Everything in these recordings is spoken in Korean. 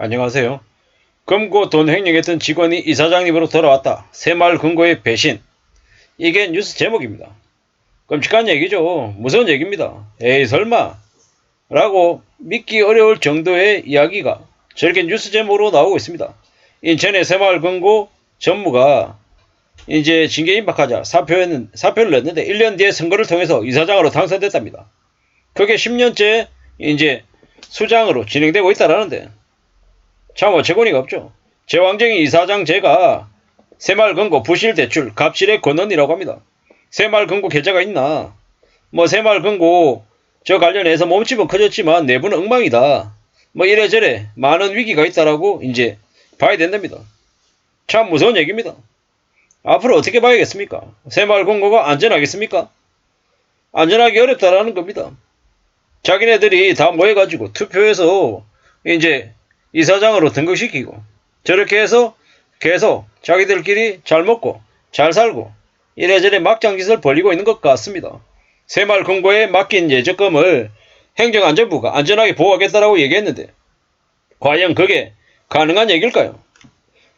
안녕하세요. 금고 돈 횡령했던 직원이 이사장님으로 돌아왔다. 새마을 금고의 배신. 이게 뉴스 제목입니다. 끔찍한 얘기죠. 무서운 얘기입니다. 에이 설마 라고 믿기 어려울 정도의 이야기가 저렇게 뉴스 제목으로 나오고 있습니다. 인천의 새마을 금고 전무가 이제 징계 임박하자 사표를 냈는데 1년 뒤에 선거를 통해서 이사장으로 당선됐답니다. 그게 10년째 이제 수장으로 진행되고 있다라는데 참 어처구니가 없죠. 제왕정이 이사장 제가 새마을금고 부실대출 갑질의 권원이라고 합니다. 새마을금고 계좌가 있나? 뭐 새마을금고 저 관련해서 몸집은 커졌지만 내부는 엉망이다. 뭐 이래저래 많은 위기가 있다라고 이제 봐야 된답니다. 참 무서운 얘기입니다. 앞으로 어떻게 봐야겠습니까? 새마을금고가 안전하겠습니까? 안전하기 어렵다라는 겁니다. 자기네들이 다 모여가지고 투표해서 이제 이사장으로 등극시키고 저렇게 해서 계속 자기들끼리 잘 먹고 잘 살고 이래저래 막장짓을 벌이고 있는 것 같습니다. 새마을 금고에 맡긴 예적금을 행정안전부가 안전하게 보호하겠다라고 얘기했는데 과연 그게 가능한 얘기일까요?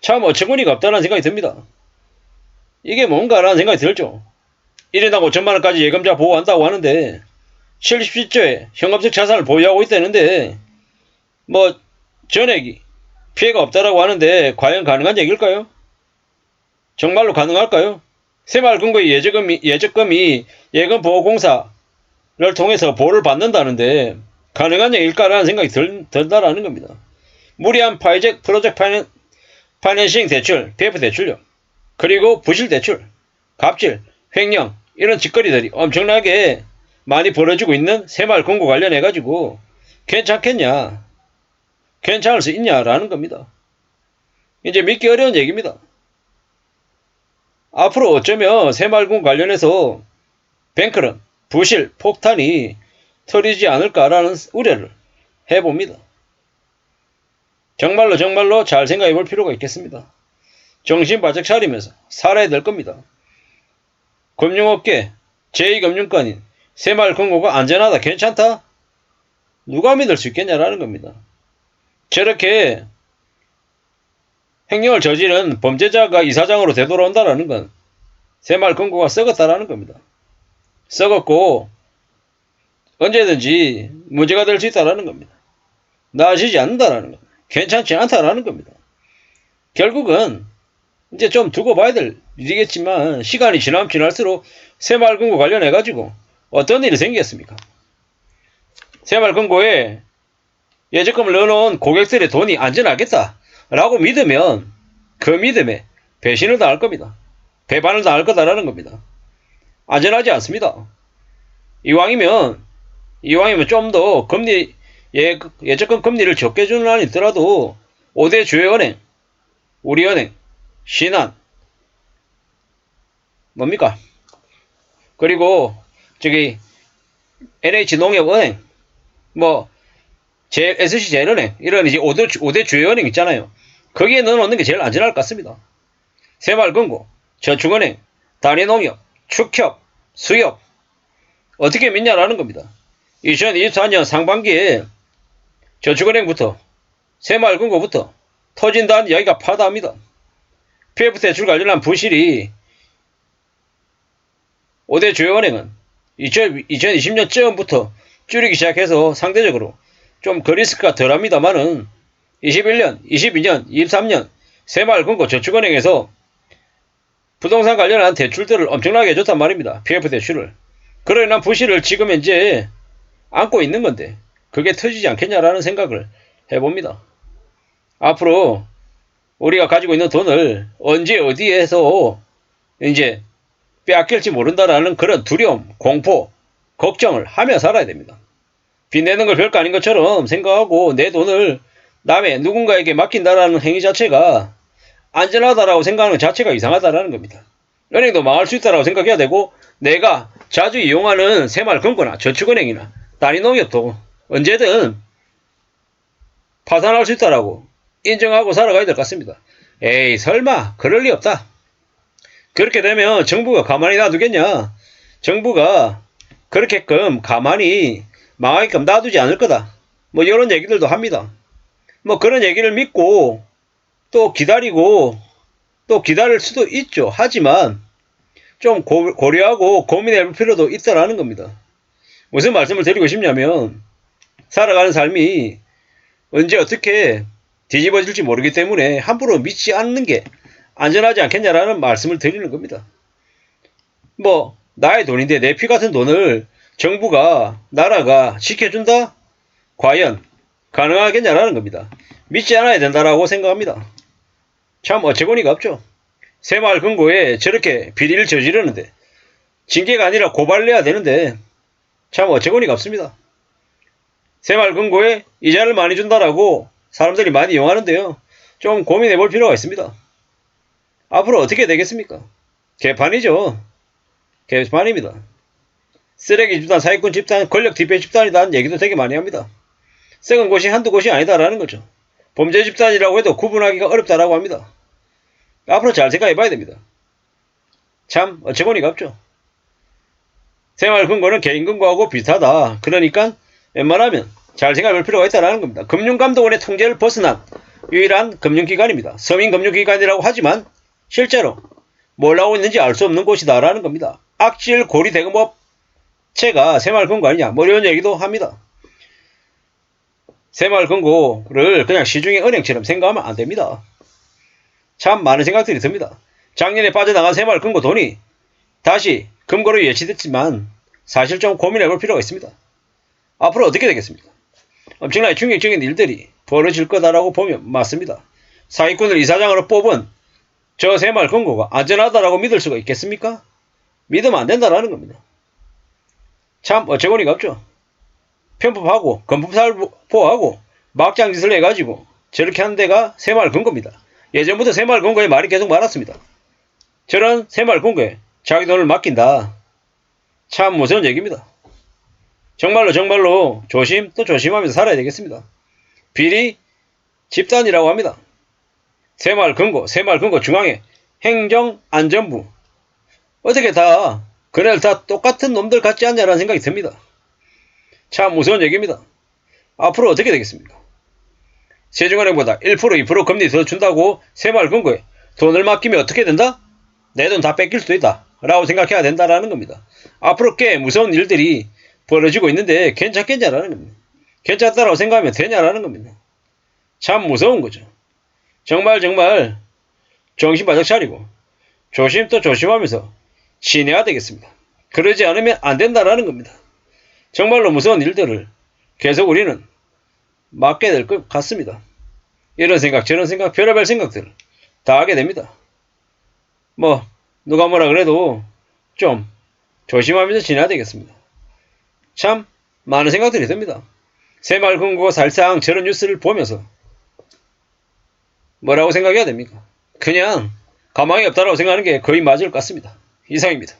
참 어처구니가 없다는 생각이 듭니다. 이게 뭔가라는 생각이 들죠. 1인당 5천만원까지 예금자 보호한다고 하는데 실십시조에 현금적 자산을 보유하고 있다는데 뭐 전액이 피해가 없다라고 하는데 과연 가능한 얘기일까요? 정말로 가능할까요? 새마을금고의 예적금이 예금보호공사를 통해서 보호를 받는다는데 가능한 얘기일까라는 생각이 든다라는 겁니다. 무리한 프로젝트 파이낸싱 대출, PF 대출료, 그리고 부실 대출, 갑질, 횡령 이런 짓거리들이 엄청나게 많이 벌어지고 있는 새마을금고 관련해가지고 괜찮겠냐? 괜찮을 수 있냐라는 겁니다. 이제 믿기 어려운 얘기입니다. 앞으로 어쩌면 새마을금고 관련해서 뱅크런, 부실, 폭탄이 터지지 않을까라는 우려를 해봅니다. 정말로 잘 생각해 볼 필요가 있겠습니다. 정신 바짝 차리면서 살아야 될 겁니다. 금융업계, 제2금융권인 새마을금고가 안전하다, 괜찮다? 누가 믿을 수 있겠냐라는 겁니다. 저렇게 횡령을 저지른 범죄자가 이사장으로 되돌아온다라는 건 새마을금고가 썩었다라는 겁니다. 썩었고 언제든지 문제가 될 수 있다라는 겁니다. 나아지지 않는다라는 겁니다. 괜찮지 않다라는 겁니다. 결국은 이제 좀 두고 봐야 될 일이겠지만 시간이 지나면 지날수록 새마을금고 관련해가지고 어떤 일이 생기겠습니까? 새마을금고에 예적금을 넣어놓은 고객들의 돈이 안전하겠다라고 믿으면 그 믿음에 배신을 당할 겁니다. 배반을 당할 거다라는 겁니다. 안전하지 않습니다. 이왕이면 좀 더 금리 예적금 금리를 적게 주는 한이 있더라도 5대 주요 은행, 우리은행, 신한 뭡니까? 그리고 저기 NH농협은행 뭐 SC제일은행 이런 이제 5대 주요 은행 있잖아요. 거기에 넣어놓는 게 제일 안전할 것 같습니다. 새마을금고, 저축은행, 단위농협, 축협, 수협 어떻게 믿냐라는 겁니다. 2024년 상반기에 저축은행부터 새마을금고부터 터진다는 이야기가 파다합니다. PF 대출 관련한 부실이 5대 주요 은행은 2020년쯤부터 줄이기 시작해서 상대적으로 좀 그 리스크가 덜합니다만은 21년, 22년, 23년 새마을금고 저축은행에서 부동산 관련한 대출들을 엄청나게 해줬단 말입니다. PF 대출을. 그로 인한 부실을 지금 현재 안고 있는 건데 그게 터지지 않겠냐라는 생각을 해봅니다. 앞으로 우리가 가지고 있는 돈을 언제 어디에서 이제 빼앗길지 모른다라는 그런 두려움, 공포, 걱정을 하며 살아야 됩니다. 빚 내는 걸 별거 아닌 것처럼 생각하고 내 돈을 남의 누군가에게 맡긴다라는 행위 자체가 안전하다라고 생각하는 자체가 이상하다라는 겁니다. 은행도 망할 수 있다라고 생각해야 되고 내가 자주 이용하는 새마을금고나 저축은행이나 단위농협도 언제든 파산할 수 있다라고 인정하고 살아가야 될 것 같습니다. 에이 설마 그럴 리 없다. 그렇게 되면 정부가 가만히 놔두겠냐. 정부가 그렇게끔 가만히 망하게끔 놔두지 않을 거다. 뭐 이런 얘기들도 합니다. 뭐 그런 얘기를 믿고 또 기다리고 또 기다릴 수도 있죠. 하지만 좀 고려하고 고민해 볼 필요도 있다라는 겁니다. 무슨 말씀을 드리고 싶냐면 살아가는 삶이 언제 어떻게 뒤집어질지 모르기 때문에 함부로 믿지 않는 게 안전하지 않겠냐라는 말씀을 드리는 겁니다. 뭐 나의 돈인데 내 피 같은 돈을 정부가 나라가 지켜준다? 과연 가능하겠냐라는 겁니다. 믿지 않아야 된다라고 생각합니다. 참 어처구니가 없죠. 새마을 금고에 저렇게 비리를 저지르는데 징계가 아니라 고발을 해야 되는데 참 어처구니가 없습니다. 새마을 금고에 이자를 많이 준다라고 사람들이 많이 이용하는데요. 좀 고민해 볼 필요가 있습니다. 앞으로 어떻게 되겠습니까? 개판이죠. 개판입니다. 쓰레기 집단, 사기꾼 집단, 권력 뒷배 집단이라는 얘기도 되게 많이 합니다. 썩은 곳이 한두 곳이 아니다라는 거죠. 범죄 집단이라고 해도 구분하기가 어렵다라고 합니다. 앞으로 잘 생각해 봐야 됩니다. 참 어처구니가 없죠. 새마을금고는 개인금고하고 비슷하다. 그러니까 웬만하면 잘 생각해 볼 필요가 있다는 겁니다. 금융감독원의 통제를 벗어난 유일한 금융기관입니다. 서민금융기관이라고 하지만 실제로 뭘 하고 있는지 알 수 없는 곳이다라는 겁니다. 악질 고리 대금업체가 새마을금고 아니냐 뭐 이런 얘기도 합니다. 새마을금고를 그냥 시중의 은행처럼 생각하면 안 됩니다. 참 많은 생각들이 듭니다. 작년에 빠져나간 새마을금고 돈이 다시 금고로 예치됐지만 사실 좀 고민해 볼 필요가 있습니다. 앞으로 어떻게 되겠습니까? 엄청나게 충격적인 일들이 벌어질 거다라고 보면 맞습니다. 사기꾼을 이사장으로 뽑은 저 새마을금고가 안전하다라고 믿을 수가 있겠습니까? 믿으면 안 된다라는 겁니다. 참 어처구니가 없죠. 편법하고 검품살포하고 막장짓을 해가지고 저렇게 하는 데가 새마을금고입니다. 예전부터 새마을금고에 말이 계속 많았습니다. 저런 새마을금고에 자기 돈을 맡긴다. 참 무서운 얘기입니다. 정말로 조심 또 조심하면서 살아야 되겠습니다. 비리 집단이라고 합니다. 새마을금고 중앙에 행정안전부 어떻게 다 그날 다 똑같은 놈들 같지 않냐라는 생각이 듭니다. 참 무서운 얘기입니다. 앞으로 어떻게 되겠습니까? 세종은행보다 1% 2% 금리 더 준다고 새마을금고에 돈을 맡기면 어떻게 된다? 내 돈 다 뺏길 수도 있다 라고 생각해야 된다라는 겁니다. 앞으로 꽤 무서운 일들이 벌어지고 있는데 괜찮겠냐라는 겁니다. 괜찮다라고 생각하면 되냐라는 겁니다. 참 무서운 거죠. 정말 정신 바짝 차리고 조심 또 조심하면서 지내야 되겠습니다. 그러지 않으면 안 된다라는 겁니다. 정말로 무서운 일들을 계속 우리는 맡게 될 것 같습니다. 이런 생각 저런 생각 별의별 생각들 다 하게 됩니다. 뭐 누가 뭐라 그래도 좀 조심하면서 지내야 되겠습니다. 참 많은 생각들이 듭니다. 새마을금고 살상 저런 뉴스를 보면서 뭐라고 생각해야 됩니까? 그냥 가망이 없다라고 생각하는 게 거의 맞을 것 같습니다. 이상입니다.